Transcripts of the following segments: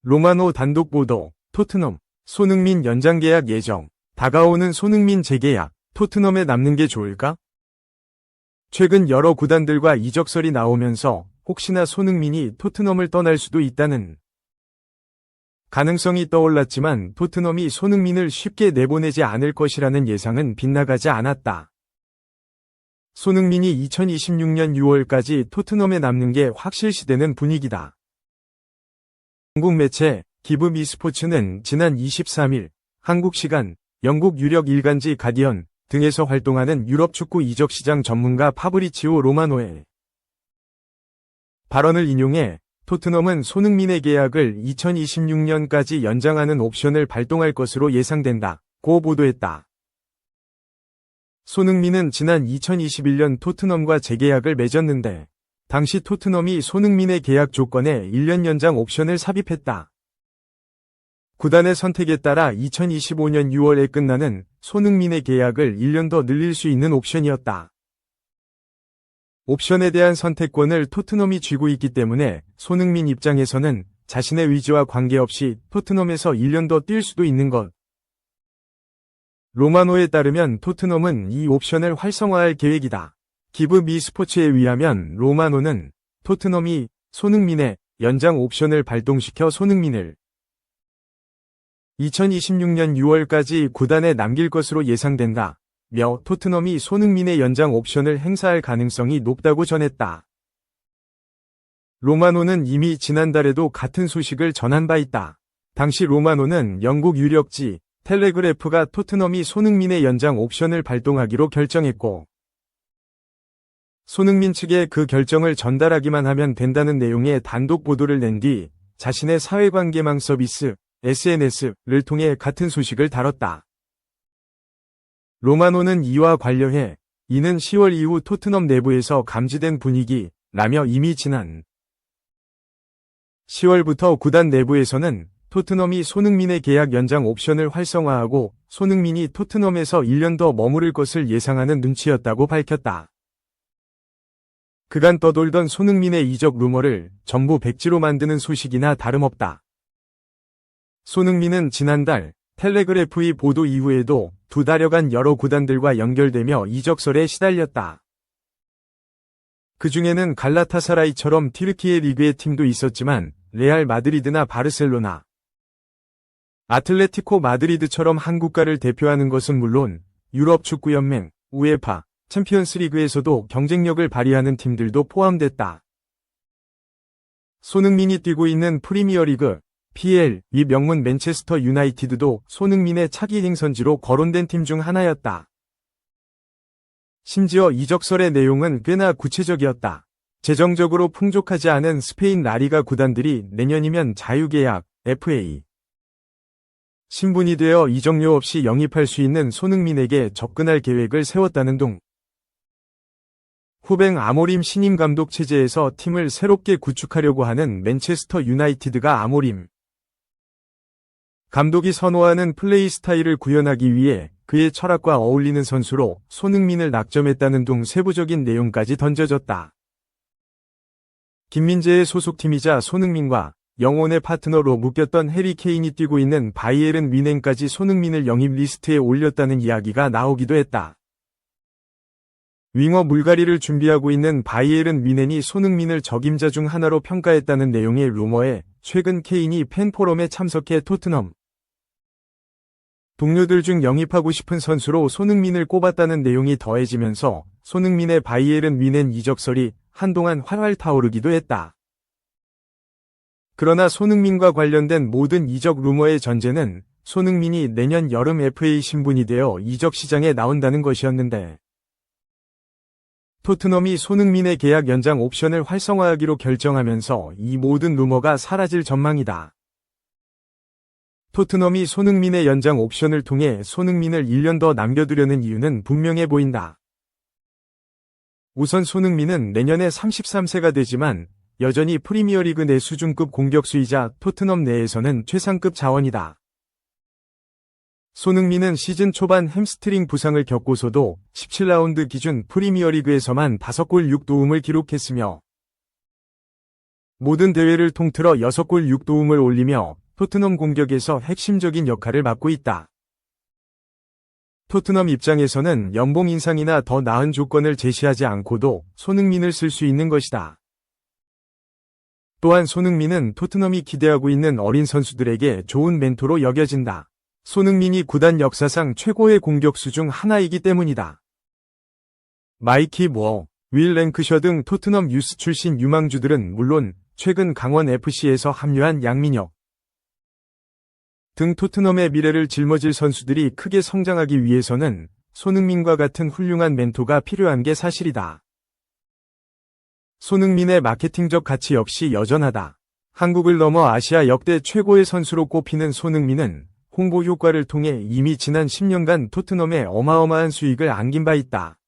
로마노 단독 보도, 토트넘, 손흥민 연장 계약 예정, 다가오는 손흥민 재계약, 토트넘에 남는 게 좋을까? 최근 여러 구단들과 이적설이 나오면서 혹시나 손흥민이 토트넘을 떠날 수도 있다는 가능성이 떠올랐지만 토트넘이 손흥민을 쉽게 내보내지 않을 것이라는 예상은 빗나가지 않았다. 손흥민이 2026년 6월까지 토트넘에 남는 게 확실시되는 분위기다. 한국 매체 기브 미스포츠는 지난 23일 한국 시간 영국 유력 일간지 가디언 등에서 활동하는 유럽 축구 이적 시장 전문가 파브리치오 로마노의 발언을 인용해 토트넘은 손흥민의 계약을 2026년까지 연장하는 옵션을 발동할 것으로 예상된다고 보도했다. 손흥민은 지난 2021년 토트넘과 재계약을 맺었는데 당시 토트넘이 손흥민의 계약 조건에 1년 연장 옵션을 삽입했다. 구단의 선택에 따라 2025년 6월에 끝나는 손흥민의 계약을 1년 더 늘릴 수 있는 옵션이었다. 옵션에 대한 선택권을 토트넘이 쥐고 있기 때문에 손흥민 입장에서는 자신의 의지와 관계없이 토트넘에서 1년 더 뛸 수도 있는 것. 로마노에 따르면 토트넘은 이 옵션을 활성화할 계획이다. 기브 미 스포츠에 의하면 로마노는 토트넘이 손흥민의 연장 옵션을 발동시켜 손흥민을 2026년 6월까지 구단에 남길 것으로 예상된다. 며 토트넘이 손흥민의 연장 옵션을 행사할 가능성이 높다고 전했다. 로마노는 이미 지난달에도 같은 소식을 전한 바 있다. 당시 로마노는 영국 유력지 텔레그래프가 토트넘이 손흥민의 연장 옵션을 발동하기로 결정했고 손흥민 측에 그 결정을 전달하기만 하면 된다는 내용의 단독 보도를 낸 뒤 자신의 사회관계망 서비스 SNS를 통해 같은 소식을 다뤘다. 로마노는 이와 관련해 이는 10월 이후 토트넘 내부에서 감지된 분위기라며 이미 지난 10월부터 구단 내부에서는 토트넘이 손흥민의 계약 연장 옵션을 활성화하고 손흥민이 토트넘에서 1년 더 머무를 것을 예상하는 눈치였다고 밝혔다. 그간 떠돌던 손흥민의 이적 루머를 전부 백지로 만드는 소식이나 다름없다. 손흥민은 지난달 텔레그래프의 보도 이후에도 두 달여간 여러 구단들과 연결되며 이적설에 시달렸다. 그 중에는 갈라타사라이처럼 튀르키예 리그의 팀도 있었지만 레알 마드리드나 바르셀로나, 아틀레티코 마드리드처럼 한국가를 대표하는 것은 물론 유럽 축구연맹, 우에파, 챔피언스리그에서도 경쟁력을 발휘하는 팀들도 포함됐다. 손흥민이 뛰고 있는 프리미어리그, PL, 이 명문 맨체스터 유나이티드도 손흥민의 차기 행선지로 거론된 팀 중 하나였다. 심지어 이적설의 내용은 꽤나 구체적이었다. 재정적으로 풍족하지 않은 스페인 라리가 구단들이 내년이면 자유계약, FA 신분이 되어 이적료 없이 영입할 수 있는 손흥민에게 접근할 계획을 세웠다는 둥. 후뱅 아모림 신임 감독 체제에서 팀을 새롭게 구축하려고 하는 맨체스터 유나이티드가 아모림 감독이 선호하는 플레이 스타일을 구현하기 위해 그의 철학과 어울리는 선수로 손흥민을 낙점했다는 둥 세부적인 내용까지 던져졌다. 김민재의 소속팀이자 손흥민과 영혼의 파트너로 묶였던 해리 케인이 뛰고 있는 바이에른 뮌헨까지 손흥민을 영입 리스트에 올렸다는 이야기가 나오기도 했다. 윙어 물갈이를 준비하고 있는 바이에른 뮌헨이 손흥민을 적임자 중 하나로 평가했다는 내용의 루머에 최근 케인이 팬포럼에 참석해 토트넘 동료들 중 영입하고 싶은 선수로 손흥민을 꼽았다는 내용이 더해지면서 손흥민의 바이에른 뮌헨 이적설이 한동안 활활 타오르기도 했다. 그러나 손흥민과 관련된 모든 이적 루머의 전제는 손흥민이 내년 여름 FA 신분이 되어 이적 시장에 나온다는 것이었는데 토트넘이 손흥민의 계약 연장 옵션을 활성화하기로 결정하면서 이 모든 루머가 사라질 전망이다. 토트넘이 손흥민의 연장 옵션을 통해 손흥민을 1년 더 남겨두려는 이유는 분명해 보인다. 우선 손흥민은 내년에 33세가 되지만 여전히 프리미어리그 내 수준급 공격수이자 토트넘 내에서는 최상급 자원이다. 손흥민은 시즌 초반 햄스트링 부상을 겪고서도 17라운드 기준 프리미어리그에서만 5골 6도움을 기록했으며 모든 대회를 통틀어 6골 6도움을 올리며 토트넘 공격에서 핵심적인 역할을 맡고 있다. 토트넘 입장에서는 연봉 인상이나 더 나은 조건을 제시하지 않고도 손흥민을 쓸 수 있는 것이다. 또한 손흥민은 토트넘이 기대하고 있는 어린 선수들에게 좋은 멘토로 여겨진다. 손흥민이 구단 역사상 최고의 공격수 중 하나이기 때문이다. 마이키 무어, 윌 랭크셔 등 토트넘 유스 출신 유망주들은 물론 최근 강원 FC에서 합류한 양민혁 등 토트넘의 미래를 짊어질 선수들이 크게 성장하기 위해서는 손흥민과 같은 훌륭한 멘토가 필요한 게 사실이다. 손흥민의 마케팅적 가치 역시 여전하다. 한국을 넘어 아시아 역대 최고의 선수로 꼽히는 손흥민은 홍보 효과를 통해 이미 지난 10년간 토트넘에 어마어마한 수익을 안긴 바 있다.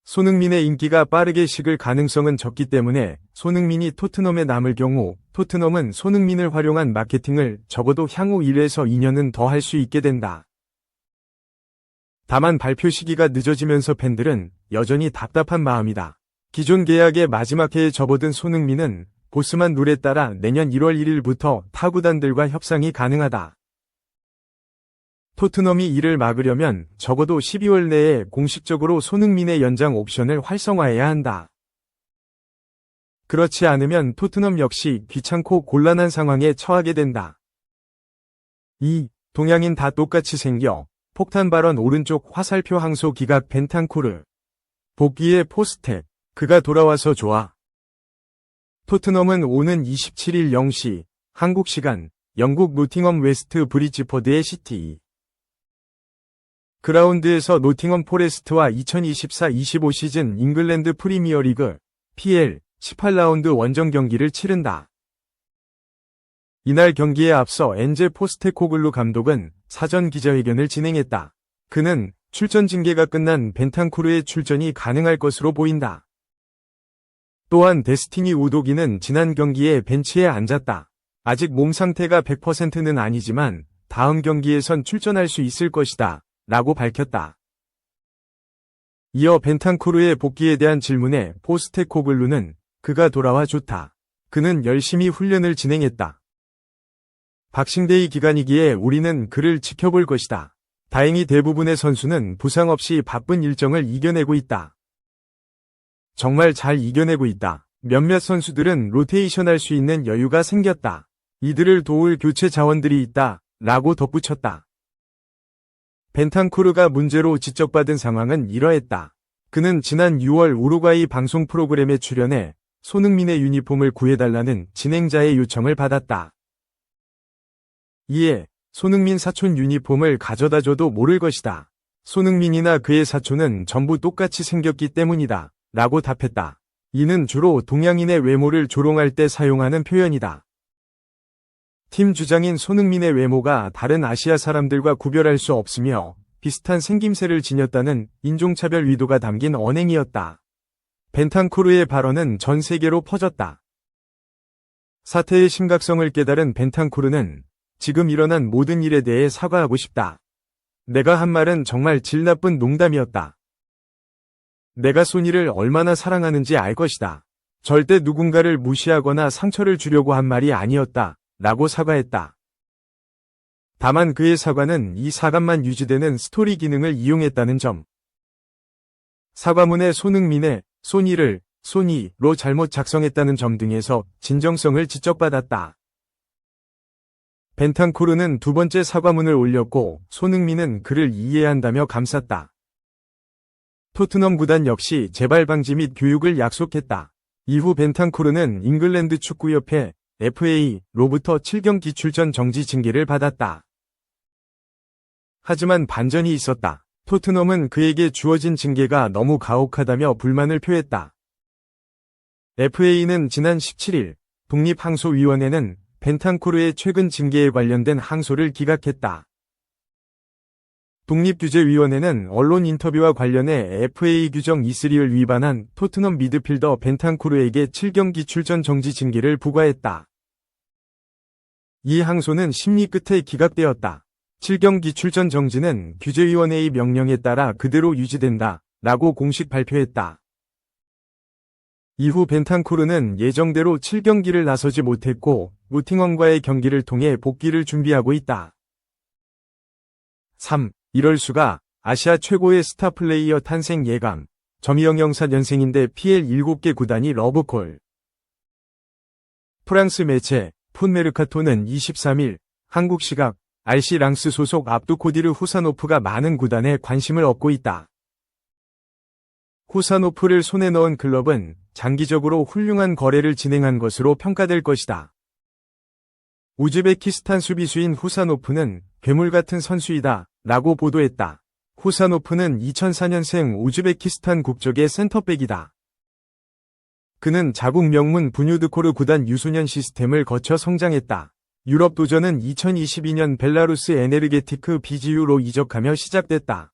손흥민의 인기가 빠르게 식을 가능성은 적기 때문에 손흥민이 토트넘에 남을 경우 토트넘은 손흥민을 활용한 마케팅을 적어도 향후 1에서 2년은 더 할 수 있게 된다. 다만 발표 시기가 늦어지면서 팬들은 여전히 답답한 마음이다. 기존 계약의 마지막 해에 접어든 손흥민은 보스만 룰에 따라 내년 1월 1일부터 타 구단들과 협상이 가능하다. 토트넘이 이를 막으려면 적어도 12월 내에 공식적으로 손흥민의 연장 옵션을 활성화해야 한다. 그렇지 않으면 토트넘 역시 귀찮고 곤란한 상황에 처하게 된다. 2. 동양인 다 똑같이 생겨 폭탄 발언 오른쪽 화살표 항소 기각 벤탄쿠르 복귀의 포스텍 그가 돌아와서 좋아. 토트넘은 오는 27일 0시 한국 시간 영국 노팅엄 웨스트 브리지포드의 시티 그라운드에서 노팅엄 포레스트와 2024-25 시즌 잉글랜드 프리미어리그 PL 18라운드 원정 경기를 치른다. 이날 경기에 앞서 엔제 포스테코글루 감독은 사전 기자회견을 진행했다. 그는 출전 징계가 끝난 벤탄쿠르의 출전이 가능할 것으로 보인다. 또한 데스티니 우도기는 지난 경기에 벤치에 앉았다. 아직 몸 상태가 100%는 아니지만 다음 경기에선 출전할 수 있을 것이다. 라고 밝혔다. 이어 벤탄쿠르의 복귀에 대한 질문에 포스테코글루는 그가 돌아와 좋다. 그는 열심히 훈련을 진행했다. 박싱데이 기간이기에 우리는 그를 지켜볼 것이다. 다행히 대부분의 선수는 부상 없이 바쁜 일정을 이겨내고 있다. 정말 잘 이겨내고 있다. 몇몇 선수들은 로테이션할 수 있는 여유가 생겼다. 이들을 도울 교체 자원들이 있다. 라고 덧붙였다. 벤탄쿠르가 문제로 지적받은 상황은 이러했다. 그는 지난 6월 우루과이 방송 프로그램에 출연해 손흥민의 유니폼을 구해달라는 진행자의 요청을 받았다. 이에 손흥민 사촌 유니폼을 가져다줘도 모를 것이다. 손흥민이나 그의 사촌은 전부 똑같이 생겼기 때문이다. 라고 답했다. 이는 주로 동양인의 외모를 조롱할 때 사용하는 표현이다. 팀 주장인 손흥민의 외모가 다른 아시아 사람들과 구별할 수 없으며 비슷한 생김새를 지녔다는 인종차별 의도가 담긴 언행이었다. 벤탄쿠르의 발언은 전 세계로 퍼졌다. 사태의 심각성을 깨달은 벤탄쿠르는 지금 일어난 모든 일에 대해 사과하고 싶다. 내가 한 말은 정말 질 나쁜 농담이었다. 내가 소니를 얼마나 사랑하는지 알 것이다. 절대 누군가를 무시하거나 상처를 주려고 한 말이 아니었다. 라고 사과했다. 다만 그의 사과는 이 사감만 유지되는 스토리 기능을 이용했다는 점. 사과문에 손흥민의 소니를 소니로 잘못 작성했다는 점 등에서 진정성을 지적받았다. 벤탄쿠르는 두 번째 사과문을 올렸고 손흥민은 그를 이해한다며 감쌌다. 토트넘 구단 역시 재발 방지 및 교육을 약속했다. 이후 벤탄쿠르는 잉글랜드 축구협회 FA로부터 7경기 출전 정지 징계를 받았다. 하지만 반전이 있었다. 토트넘은 그에게 주어진 징계가 너무 가혹하다며 불만을 표했다. FA는 지난 17일 독립항소위원회는 벤탄쿠르의 최근 징계에 관련된 항소를 기각했다. 독립규제위원회는 언론 인터뷰와 관련해 FA 규정 E3를 위반한 토트넘 미드필더 벤탄쿠르에게 7경기 출전 정지 징계를 부과했다. 이 항소는 심리 끝에 기각되었다. 7경기 출전 정지는 규제위원회의 명령에 따라 그대로 유지된다. 라고 공식 발표했다. 이후 벤탄쿠르는 예정대로 7경기를 나서지 못했고 노팅엄과의 경기를 통해 복귀를 준비하고 있다. 3. 이럴수가 아시아 최고의 스타 플레이어 탄생 예감. 점이영영사 년생인데 PL 7개 구단이 러브콜. 프랑스 매체 풋메르카토는 23일 한국 시각 RC 랑스 소속 압두코디르 후사노프가 많은 구단에 관심을 얻고 있다. 후사노프를 손에 넣은 클럽은 장기적으로 훌륭한 거래를 진행한 것으로 평가될 것이다. 우즈베키스탄 수비수인 후사노프는 괴물 같은 선수이다 라고 보도했다. 후사노프는 2004년생 우즈베키스탄 국적의 센터백이다. 그는 자국 명문 부뉴드코르 구단 유소년 시스템을 거쳐 성장했다. 유럽 도전은 2022년 벨라루스 에네르게티크 비지유로 이적하며 시작됐다.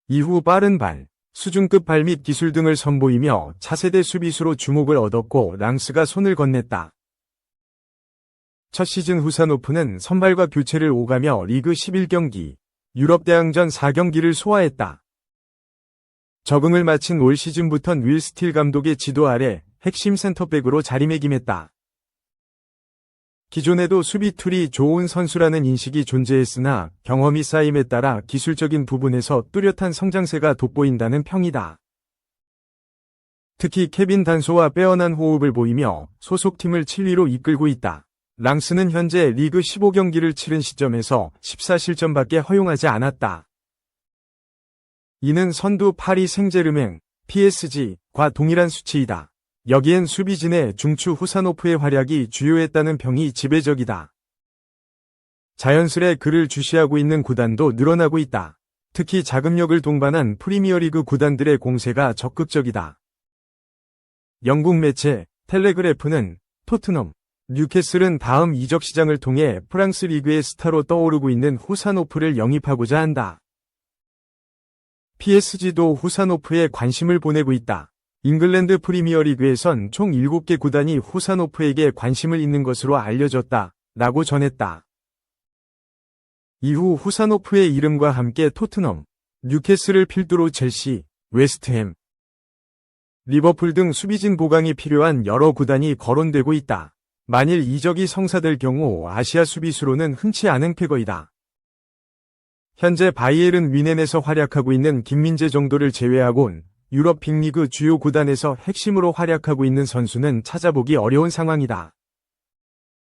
이후 빠른 발, 수준급 발 및 기술 등을 선보이며 차세대 수비수로 주목을 얻었고 랑스가 손을 건넸다. 첫 시즌 후사노프는 선발과 교체를 오가며 리그 11경기, 유럽 대항전 4경기를 소화했다. 적응을 마친 올 시즌부턴 윌 스틸 감독의 지도 아래 핵심 센터백으로 자리매김했다. 기존에도 수비 툴이 좋은 선수라는 인식이 존재했으나 경험이 쌓임에 따라 기술적인 부분에서 뚜렷한 성장세가 돋보인다는 평이다. 특히 케빈 단소와 빼어난 호흡을 보이며 소속팀을 7위로 이끌고 있다. 랑스는 현재 리그 15경기를 치른 시점에서 14실점밖에 허용하지 않았다. 이는 선두 파리 생제르맹, PSG과 동일한 수치이다. 여기엔 수비진의 중추 후사노프의 활약이 주요했다는 평이 지배적이다. 자연스레 그를 주시하고 있는 구단도 늘어나고 있다. 특히 자금력을 동반한 프리미어리그 구단들의 공세가 적극적이다. 영국 매체 텔레그래프는 토트넘, 뉴캐슬은 다음 이적 시장을 통해 프랑스 리그의 스타로 떠오르고 있는 후사노프를 영입하고자 한다. PSG도 후사노프에 관심을 보내고 있다. 잉글랜드 프리미어리그에선 총 7개 구단이 후사노프에게 관심을 있는 것으로 알려졌다. 라고 전했다. 이후 후사노프의 이름과 함께 토트넘, 뉴캐슬을 필두로 첼시, 웨스트햄, 리버풀 등 수비진 보강이 필요한 여러 구단이 거론되고 있다. 만일 이적이 성사될 경우 아시아 수비수로는 흔치 않은 쾌거이다. 현재 바이에른 뮌헨에서 활약하고 있는 김민재 정도를 제외하곤 유럽 빅리그 주요 구단에서 핵심으로 활약하고 있는 선수는 찾아보기 어려운 상황이다.